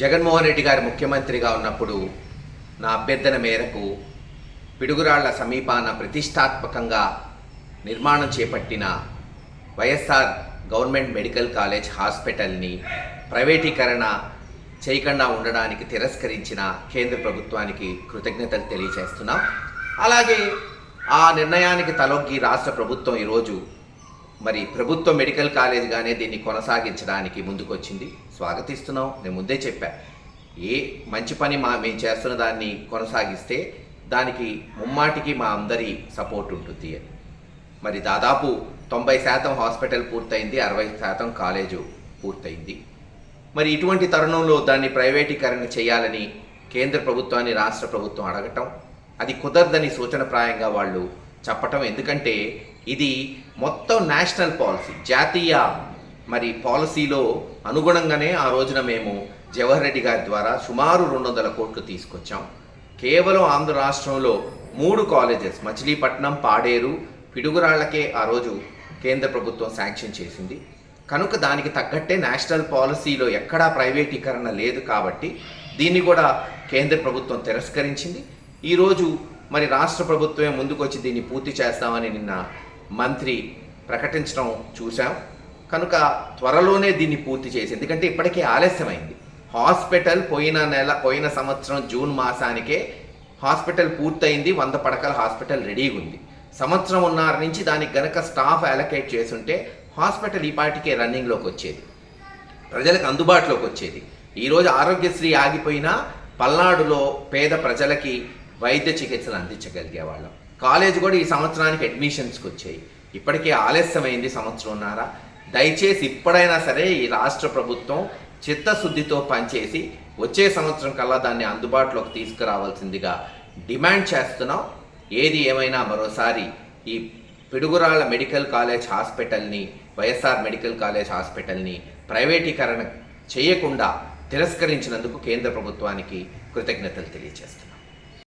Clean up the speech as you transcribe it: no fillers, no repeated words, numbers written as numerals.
జగన్మోహన్ రెడ్డి గారు ముఖ్యమంత్రిగా ఉన్నప్పుడు నా అభ్యర్థన మేరకు పిడుగురాళ్ల సమీపాన ప్రతిష్టాత్మకంగా నిర్మాణం చేపట్టిన వైఎస్ఆర్ గవర్నమెంట్ మెడికల్ కాలేజ్ హాస్పిటల్ని ప్రైవేటీకరణ చేయకుండా ఉండడానికి తిరస్కరించిన కేంద్ర ప్రభుత్వానికి కృతజ్ఞతలు తెలియజేస్తున్నాం. అలాగే ఆ నిర్ణయానికి తలొగ్గి రాష్ట్ర ప్రభుత్వం ఈరోజు ప్రభుత్వ మెడికల్ కాలేజ్గానే దీన్ని కొనసాగించడానికి ముందుకొచ్చింది. స్వాగతిస్తున్నాం. నేను ముందే చెప్పా, ఏ మంచి పని మేము చేస్తున్న దాన్ని కొనసాగిస్తే దానికి ముమ్మాటికి మా అందరి సపోర్ట్ ఉంటుంది అని. దాదాపు 90% హాస్పిటల్ పూర్తయింది, 60% కాలేజు పూర్తయింది. ఇటువంటి తరుణంలో దాన్ని ప్రైవేటీకరణ చేయాలని కేంద్ర ప్రభుత్వాన్ని రాష్ట్ర ప్రభుత్వం అడగటం, అది కుదరదని సూచనప్రాయంగా వాళ్ళు చెప్పటం. ఎందుకంటే ఇది మొత్తం నేషనల్ పాలసీ, జాతీయ పాలసీలో అనుగుణంగానే ఆ రోజున మేము జవహర్ రెడ్డి గారి ద్వారా సుమారు 200 కోట్లు తీసుకొచ్చాం. కేవలం ఆంధ్ర రాష్ట్రంలో 3 కాలేజెస్ మచిలీపట్నం, పాడేరు, పిడుగురాళ్లకే ఆ రోజు కేంద్ర ప్రభుత్వం శాంక్షన్ చేసింది. కనుక దానికి తగ్గట్టే నేషనల్ పాలసీలో ఎక్కడా ప్రైవేటీకరణ లేదు కాబట్టి దీన్ని కూడా కేంద్ర ప్రభుత్వం తిరస్కరించింది. ఈరోజు రాష్ట్ర ప్రభుత్వమే ముందుకొచ్చి దీన్ని పూర్తి చేస్తామని నిన్న మంత్రి ప్రకటించడం చూసాం. కనుక త్వరలోనే దీన్ని పూర్తి చేసి, ఎందుకంటే ఇప్పటికే ఆలస్యమైంది. హాస్పిటల్ పోయిన సంవత్సరం జూన్ మాసానికే హాస్పిటల్ పూర్తయింది, 100 పడకల హాస్పిటల్ రెడీగా ఉంది. సంవత్సరంన్నర నుంచి దానికి గనక స్టాఫ్ అలొకేట్ చేసుంటే హాస్పిటల్ ఈ పాటికే రన్నింగ్లోకి వచ్చేది, ప్రజలకు అందుబాటులోకి వచ్చేది. ఈరోజు ఆరోగ్యశ్రీ ఆగిపోయినా పల్నాడులో పేద ప్రజలకి వైద్య చికిత్సలు అందించగలిగేవాళ్ళం. కాలేజ్ కూడా ఈ సంవత్సరానికి అడ్మిషన్స్కి వచ్చాయి. ఇప్పటికే ఆలస్యమైంది సంవత్సరంన్నర. దయచేసి ఇప్పుడైనా సరే ఈ రాష్ట్ర ప్రభుత్వం చిత్తశుద్ధితో పనిచేసి వచ్చే సంవత్సరం కల్లా దాన్ని అందుబాటులోకి తీసుకురావాల్సిందిగా డిమాండ్ చేస్తున్నాం. ఏది ఏమైనా మరోసారి ఈ పిడుగురాళ్ల మెడికల్ కాలేజ్ హాస్పిటల్ని, వైఎస్ఆర్ మెడికల్ కాలేజ్ హాస్పిటల్ని ప్రైవేటీకరణ చేయకుండా తిరస్కరించినందుకు కేంద్ర ప్రభుత్వానికి కృతజ్ఞతలు తెలియజేస్తున్నాం.